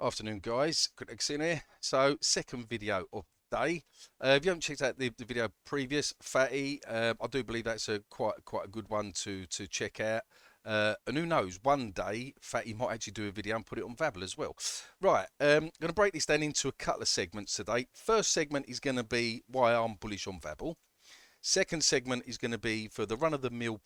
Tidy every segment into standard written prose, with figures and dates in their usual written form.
Afternoon, guys. Critics in here. So, second video of the day. If you haven't checked out the video previous, Fatty, I do believe that's a quite a good one to check out. And who knows, one day Fatty might actually do a video and put it on Vabble as well. Right, going to break this down into a couple of segments today. First segment is going to be why I'm bullish on Vabble. Second segment is going to be for the run-of-the-mill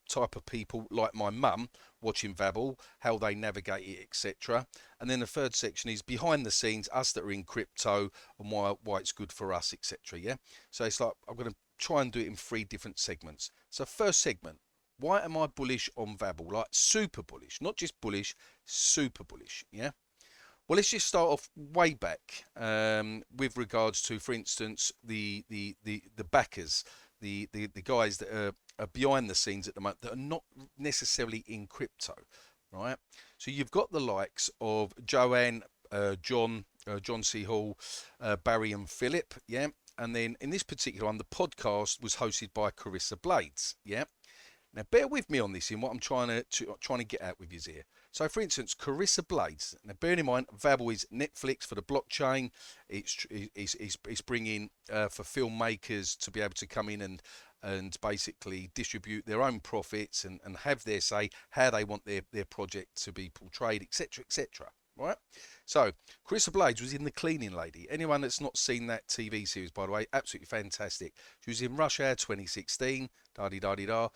type of people like my mum watching Vabble, how they navigate it, etc. And then the third section is behind the scenes, us that are in crypto and why it's good for us, etc. Yeah. So it's like I'm going to try and do it in 3 different segments. So first segment, why am I bullish on Vabble? Like super bullish, not just bullish, super bullish. Yeah. Well, let's just start off way back with regards to, for instance, the backers, the guys that are behind the scenes at the moment that are not necessarily in crypto, right? So you've got the likes of Joanne, John C. Hall, Barry and Philip, yeah? And then in this particular one, the podcast was hosted by Carissa Blades, yeah? Now, bear with me on this in what I'm trying to get at with you here. So, for instance, Carissa Blades. Now, bearing in mind, Vabble is Netflix for the blockchain. It's bringing for filmmakers to be able to come in and basically distribute their own profits and have their say how they want their project to be portrayed, etc., etc. Right? So, Carissa Blades was in The Cleaning Lady. Anyone that's not seen that TV series, by the way, absolutely fantastic. She was in Rush Hour 2016. Da-di-da-di-da.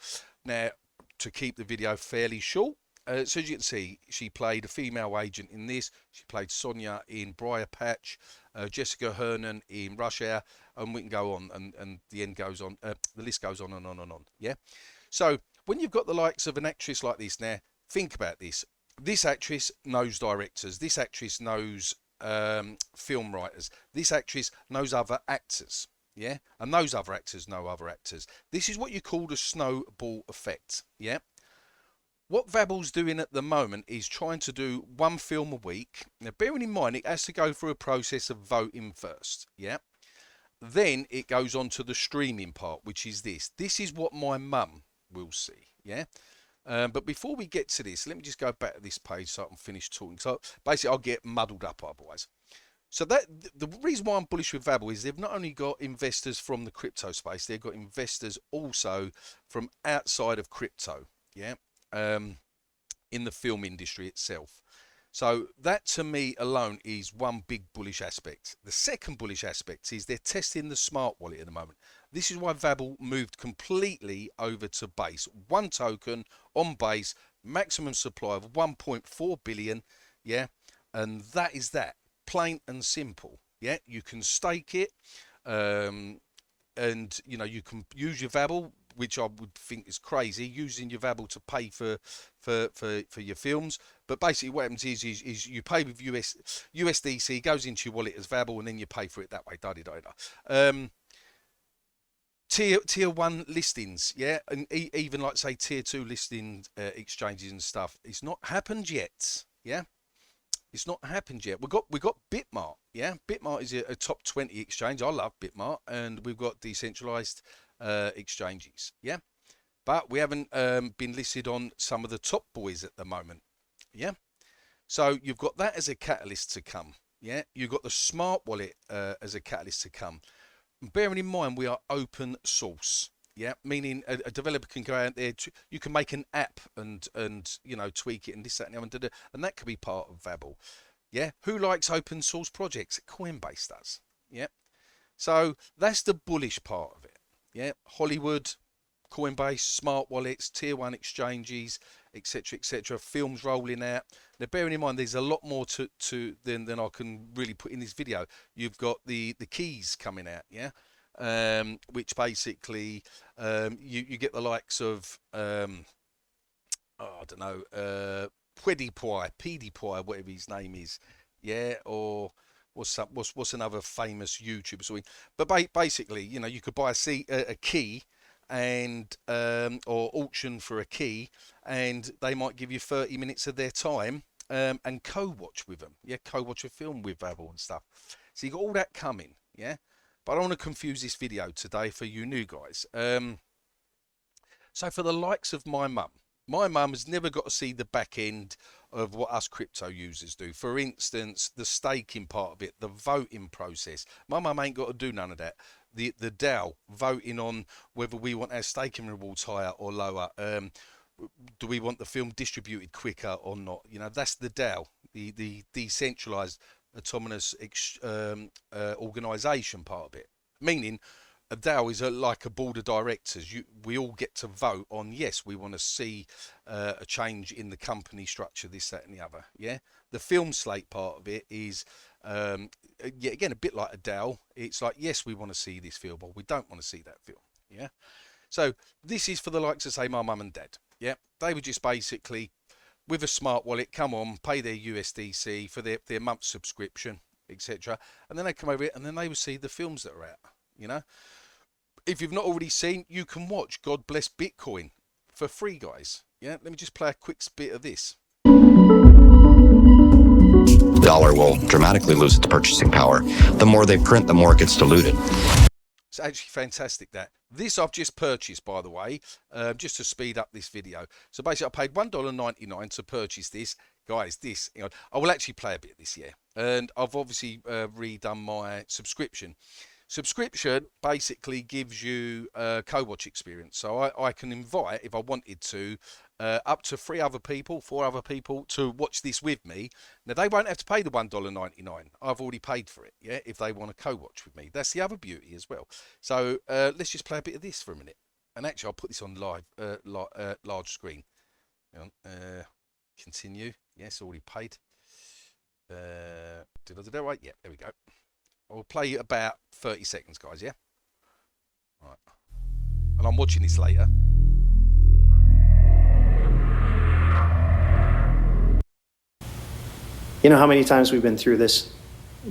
Now, to keep the video fairly short, so as you can see, she played a female agent in this. She played Sonia in Briar Patch, Jessica Hernan in Rush Hour, and we can go on, and the end goes on. The list goes on and on and on. Yeah. So when you've got the likes of an actress like this, now think about this. This actress knows directors. This actress knows film writers. This actress knows other actors. Yeah, and those other actors know other actors. This is what you call the snowball effect. Yeah. What Vabble's doing at the moment is trying to do 1 film a week. Now, bearing in mind, it has to go through a process of voting first. Yeah. Then it goes on to the streaming part, which is this. This is what my mum will see. Yeah. But before we get to this, let me just go back to this page so I can finish talking. So basically, I'll get muddled up otherwise. So that the reason why I'm bullish with Vabble is they've not only got investors from the crypto space, they've got investors also from outside of crypto, yeah, in the film industry itself. So that to me alone is one big bullish aspect. The second bullish aspect is they're testing the smart wallet at the moment. This is why Vabble moved completely over to Base. 1 token on Base, maximum supply of 1.4 billion, yeah, and that is that. Plain and simple. Yeah, you can stake it, and you know you can use your Vabble, which I would think is crazy, using your Vabble to pay for your films. But basically, what happens is you pay with USDC, goes into your wallet as Vabble, and then you pay for it that way. Da da da. Tier 1 listings, yeah, and even like say tier 2 listing exchanges and stuff. It's not happened yet. Yeah. It's not happened yet. We got Bitmart, yeah. Bitmart is a top 20 exchange. I love Bitmart, and we've got decentralized exchanges, yeah. But we haven't been listed on some of the top boys at the moment, yeah. So you've got that as a catalyst to come, yeah. You've got the smart wallet as a catalyst to come. Bearing in mind we are open source. Yeah, meaning a developer can go out there. You can make an app and you know tweak it and this that and the other, and that could be part of Vabble. Yeah, who likes open source projects? Coinbase does. Yeah, so that's the bullish part of it. Yeah, Hollywood, Coinbase, smart wallets, tier 1 exchanges, etc., etc. Films rolling out. Now, bearing in mind, there's a lot more to than I can really put in this video. You've got the keys coming out. Yeah. Which basically you get the likes of I don't know PewDiePie, whatever his name is, yeah, or what's another famous YouTuber sort of, but basically you know you could buy a key and or auction for a key, and they might give you 30 minutes of their time and co-watch with them, yeah, co-watch a film with Vabble and stuff. So you got all that coming, yeah. But I don't want to confuse this video today for you new guys. So for the likes of my mum My mum has never got to see the back end of what us crypto users do. For instance, the staking part of it, the voting process. My mum ain't got to do none of that. The DAO, voting on whether we want our staking rewards higher or lower. Do we want the film distributed quicker or not? You know, that's the DAO, the decentralized autonomous organization part of it. Meaning, a DAO is like a board of directors. We all get to vote on, yes, we want to see a change in the company structure, this, that, and the other. Yeah. The film slate part of it is, yeah, again, a bit like a DAO. It's like, yes, we want to see this film, or we don't want to see that film. Yeah. So this is for the likes of, say, my mum and dad. Yeah. They would just basically, with a smart wallet, come on, pay their USDC for their month subscription, etc. And then they come over here and then they will see the films that are out. You know. If you've not already seen, you can watch God Bless Bitcoin for free, guys. Yeah, let me just play a quick bit of this. The dollar will dramatically lose its purchasing power. The more they print, the more it gets diluted. It's actually fantastic, that. This I've just purchased, by the way, just to speed up this video. So basically, I paid $1.99 to purchase this. Guys, this, you know, I will actually play a bit of this, yeah. And I've obviously redone my subscription. Subscription basically gives you a co-watch experience. So I can invite, if I wanted to, up to 4 other people to watch this with me. Now, they won't have to pay the $1.99. I've already paid for it, yeah, if they want to co-watch with me. That's the other beauty as well. So let's just play a bit of this for a minute. And actually, I'll put this on live, large screen. Hang on, continue. Yes, already paid. Did I do that right? Yeah, there we go. I'll play about 30 seconds, guys, yeah? All right. And I'm watching this later. You know how many times we've been through this?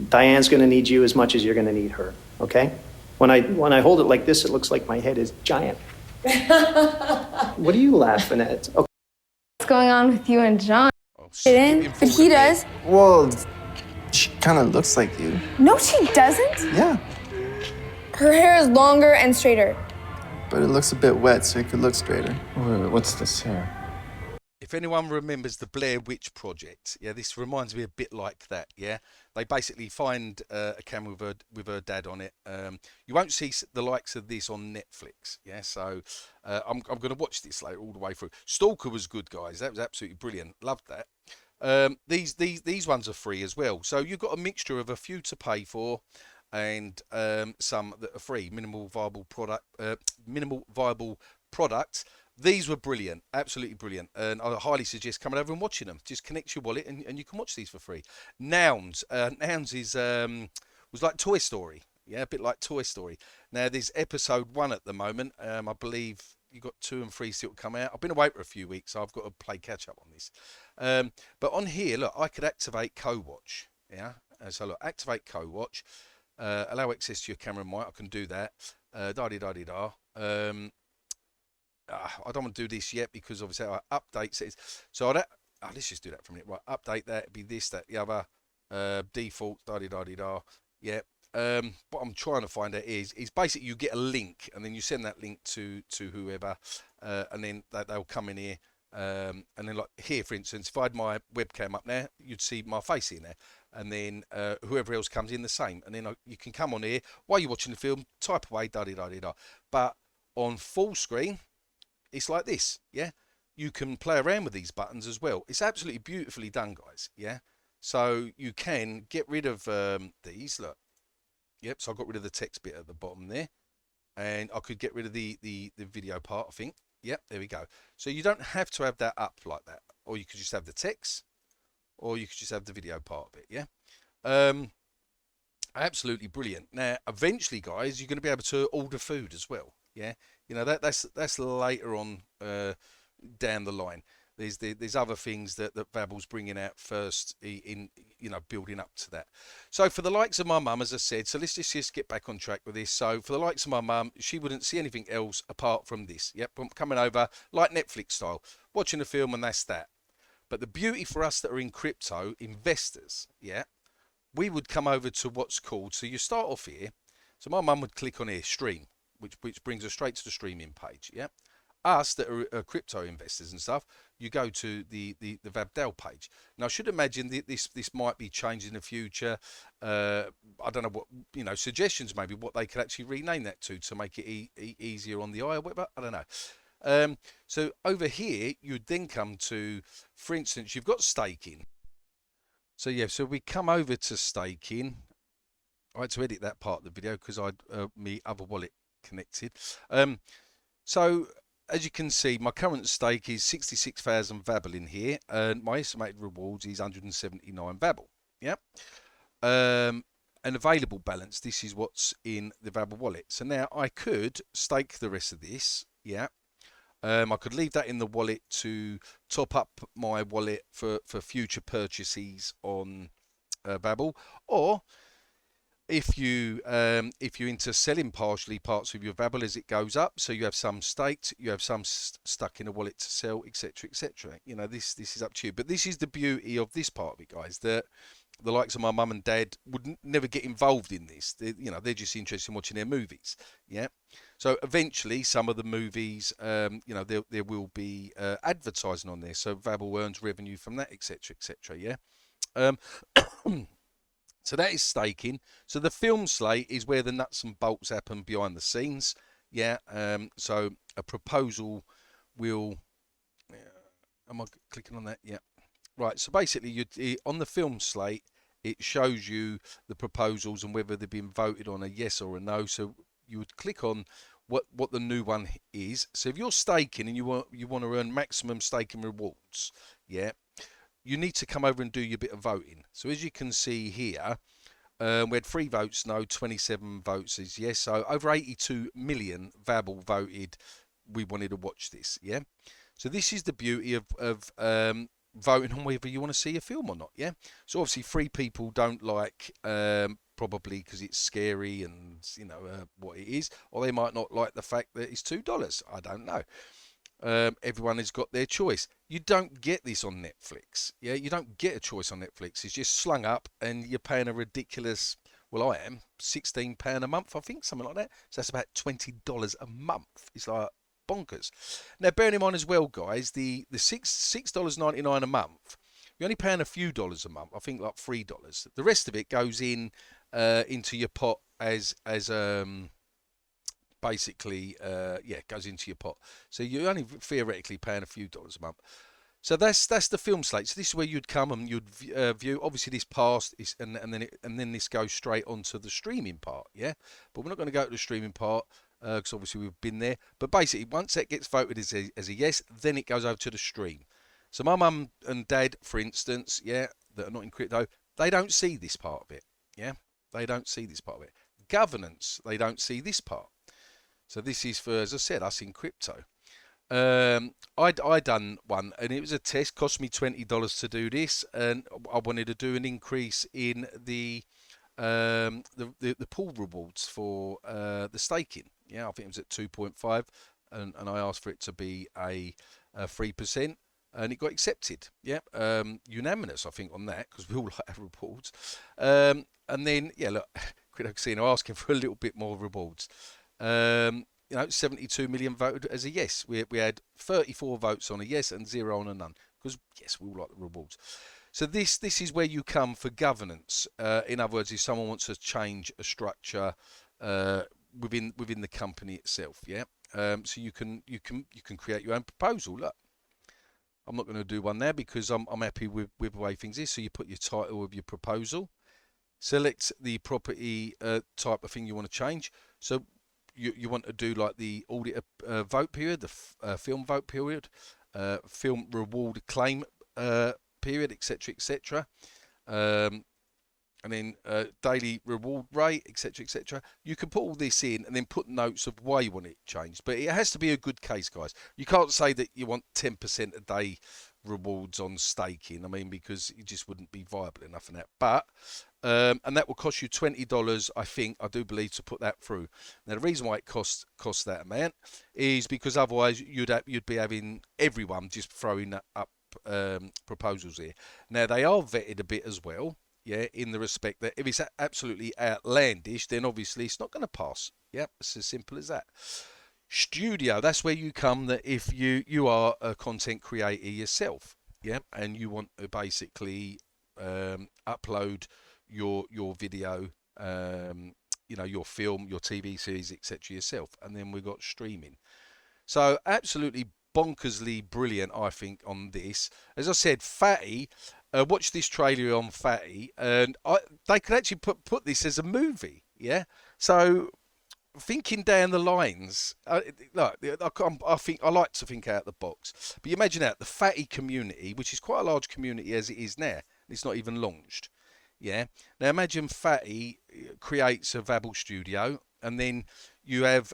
Diane's going to need you as much as you're going to need her, okay? When I hold it like this, it looks like my head is giant. What are you laughing at? Okay. What's going on with you and John? Oh, But he does. Well, she kind of looks like you. No, she doesn't. Yeah, Her hair is longer and straighter. but it looks a bit wet, so it could look straighter. Wait, what's this here? If anyone remembers the Blair Witch Project, yeah, this reminds me a bit like that, yeah? They basically find a camera with her dad on it. You won't see the likes of this on Netflix, yeah? So I'm going to watch this later all the way through. Stalker was good, guys. That was absolutely brilliant. Loved that. These ones are free as well. So you've got a mixture of a few to pay for and some that are free. Minimal viable products. These were brilliant, absolutely brilliant, and I highly suggest coming over and watching them. Just connect your wallet and you can watch these for free. Nouns is was like Toy Story, yeah, a bit like Toy Story. Now there's episode 1 at the moment. I believe you got 2 and 3 still to come out. I've been away for a few weeks, so I've got to play catch up on this. But on here, look, I could activate co-watch, yeah. So look, activate co-watch, allow access to your camera and mic. I can do that. I don't want to do this yet because obviously our update says so. Let's just do that for a minute. Right, update that. It'd be this, that, the other. Default. Yeah. What I'm trying to find out is basically you get a link and then you send that link to whoever, and then they'll come in here. And then like here, for instance, if I had my webcam up there, you'd see my face in there, and then whoever else comes in the same, and then you can come on here while you're watching the film, type away, But on full screen, it's like this, yeah. You can play around with these buttons as well. It's absolutely beautifully done, guys, yeah. So you can get rid of these. Look, yep. So I got rid of the text bit at the bottom there, and I could get rid of the video part, I think. Yep, there we go. So you don't have to have that up like that, or you could just have the text, or you could just have the video part of it, yeah. Absolutely brilliant. Now, eventually, guys, you're going to be able to order food as well, yeah. You know, that's later on down the line. There's other things that Vabble's bringing out first in building up to that. So for the likes of my mum, as I said, so let's just get back on track with this. So for the likes of my mum, she wouldn't see anything else apart from this. Yep, I'm coming over like Netflix style, watching a film, and that's that. But the beauty for us that are in crypto investors, yeah, we would come over to what's called, so you start off here. So my mum would click on here, stream, which brings us straight to the streaming page, yeah. us that are crypto investors and stuff, you go to the Vabble page. Now, I should imagine this might be changed in the future. I don't know what, suggestions maybe what they could actually rename that to make it easier on the eye or whatever. I don't know. So over here, you'd then come to, for instance, you've got staking. So yeah, so we come over to staking. I had to edit that part of the video because I me other wallet connected. So as you can see, my current stake is 66,000 Vabble in here, and my estimated rewards is 179 Vabble. Yep. An available balance. This is what's in the Vabble wallet. So now I could stake the rest of this. Yeah. I could leave that in the wallet to top up my wallet for future purchases on Vabble, or if you're into selling partially parts of your Vabble as it goes up, so you have some staked, you have some stuck in a wallet to sell, etc., etc. This is up to you. But this is the beauty of this part of it, guys, that the likes of my mum and dad would never get involved in this. They're just interested in watching their movies. Yeah. So eventually, some of the movies, there will be advertising on there. So Vabble earns revenue from that, etc., etc. Yeah. So that is staking. So the film slate is where the nuts and bolts happen behind the scenes. Yeah. So a proposal will. Am I clicking on that? Yeah. Right. So basically, on the film slate, it shows you the proposals and whether they've been voted on a yes or a no. So you would click on what the new one is. So if you're staking and you want to earn maximum staking rewards, yeah, you need to come over and do your bit of voting. So as you can see here, we had 3 votes no, 27 votes is yes. So over 82 million Vabble voted we wanted to watch this. Yeah. So this is the beauty of voting on whether you want to see a film or not. Yeah. So obviously 3 people don't like probably because it's scary and what it is, or they might not like the fact that it's $2. I don't know. Everyone has got their choice. You don't get this on Netflix. Yeah, you don't get a choice on Netflix. It's just slung up and you're paying a ridiculous, well, I am, £16 a month, I think, something like that. So that's about $20 a month. It's like bonkers. Now, bearing in mind as well, guys, the $6.99 a month, you're only paying a few dollars a month, I think like $3. The rest of it goes into your pot as basically, goes into your pot. So you're only theoretically paying a few dollars a month. So that's the film slate. So this is where you'd come and you'd view. Obviously, this passed, and then this goes straight onto the streaming part. Yeah, but we're not going to go to the streaming part because obviously we've been there. But basically, once that gets voted as a yes, then it goes over to the stream. So my mum and dad, for instance, yeah, that are not in crypto, they don't see this part of it. Yeah, they don't see this part of it. Governance, they don't see this part. So this is for, as I said, us in crypto. I done one, and it was a test. Cost me $20 to do this, and I wanted to do an increase in the pool rewards for the staking. Yeah, I think it was at 2.5, and I asked for it to be a 3%. And it got accepted, yeah, unanimous, I think, on that, because we all like our rewards. And then, yeah, look, Crypto Casino asking for a little bit more rewards. 72 million voted as a yes. We had 34 votes on a yes and 0 on a none, because yes, we all like the rewards. So this is where you come for governance. In other words, if someone wants to change a structure within the company itself, yeah. So you can create your own proposal. Look, I'm not going to do one there because I'm happy with the way things is. So you put your title of your proposal, select the property type of thing you want to change. So you want to do like the audit vote period, the film vote period, film reward claim period, etc., etc. And then daily reward rate, etc., etc. You can put all this in and then put notes of why you want it changed. But it has to be a good case, guys. You can't say that you want 10% a day rewards on staking. I mean, because it just wouldn't be viable enough in that. But and that will cost you $20, I do believe, to put that through. Now, the reason why it costs that amount is because otherwise you'd be having everyone just throwing up proposals here. Now, they are vetted a bit as well. Yeah, in the respect that if it's absolutely outlandish, then obviously it's not going to pass. Yeah, it's as simple as that. Studio, that's where you come that if you are a content creator yourself, yeah, and you want to basically upload your video, you know, your film, your TV series, etc. yourself, and then we've got streaming. So absolutely bonkersly brilliant, I think, on this. As I said, Fatty, watch this trailer on Fatty, and they could actually put this as a movie, yeah. So thinking down the lines, look, I think I like to think out the box. But you imagine that the Fatty community, which is quite a large community as it is now, it's not even launched. Yeah. Now imagine Fatty creates a Vabble studio, and then you have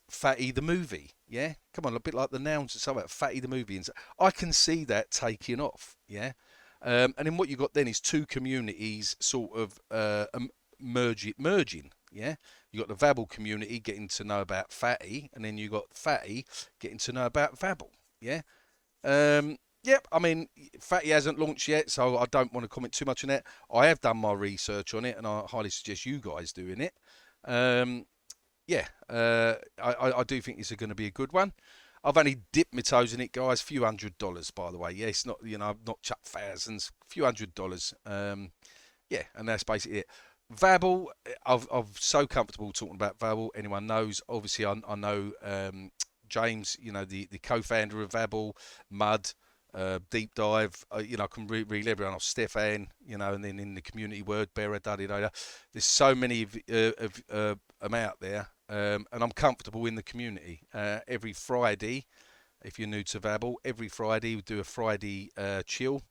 Fatty the movie. Yeah. Come on, a bit like the nouns and stuff like Fatty the movie, and so I can see that taking off. Yeah. And then what you got then is two communities sort of merging. Yeah, you got the Vabble community getting to know about Fatty, and then you got Fatty getting to know about Vabble. Yeah. Yep. I mean, Fatty hasn't launched yet, so I don't want to comment too much on it. I have done my research on it, and I highly suggest you guys doing it. Yeah. I do think this is going to be a good one. I've only dipped my toes in it, guys. Few $100s, by the way. Yeah, it's not, you know, I've not chucked thousands. Few $100s. Yeah, and that's basically it. Vabble, I'm so comfortable talking about Vabble. Anyone knows? Obviously, I know James, you know, the co-founder of Vabble, Mud, Deep Dive. You know, I can read everyone off. Stefan, you know, and then in the community word bearer, da. There's so many of them out there, and I'm comfortable in the community. Every Friday, if you're new to Vabble, every Friday we do a Friday chill.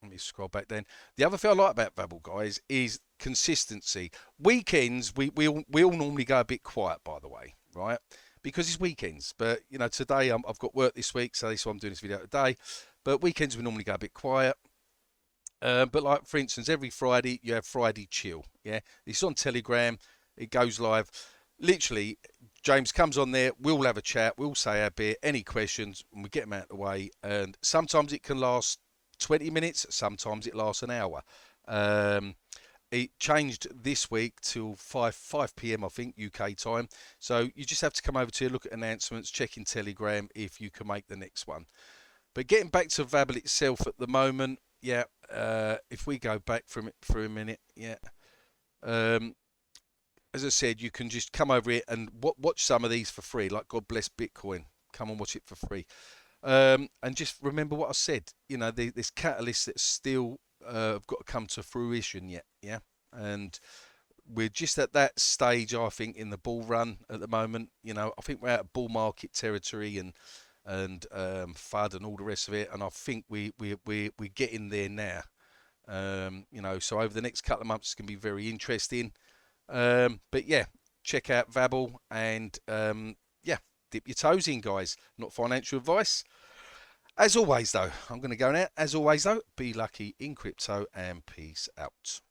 Let me scroll back then. The other thing I like about Vabble, guys, is consistency. Weekends, we all normally go a bit quiet, by the way, right? Because it's weekends. But, you know, today I've got work this week, so that's why I'm doing this video today. But weekends, we normally go a bit quiet. But like, for instance, every Friday, you have Friday Chill, yeah? It's on Telegram. It goes live. Literally, James comes on there. We'll have a chat. We'll say our bit. Any questions, and we get them out of the way. And sometimes it can last 20 minutes, sometimes it lasts an hour. It changed this week till 5 p.m. I think UK time, so you just have to come over to look at announcements, check in Telegram if you can make the next one. But getting back to Vabble itself at the moment, yeah, if we go back from it for a minute, yeah, as I said, you can just come over here and watch some of these for free, like God Bless Bitcoin. Come and watch it for free. And just remember what I said, you know, this catalyst that still have got to come to fruition yet, yeah? And we're just at that stage, I think, in the bull run at the moment. You know, I think we're out of bull market territory and FUD and all the rest of it, and I think we're getting there now. You know, so over the next couple of months, it's going to be very interesting. But yeah, check out Vabble and yeah, dip your toes in, guys. Not financial advice. As always, though, I'm going to go now. As always, though, be lucky in crypto and peace out.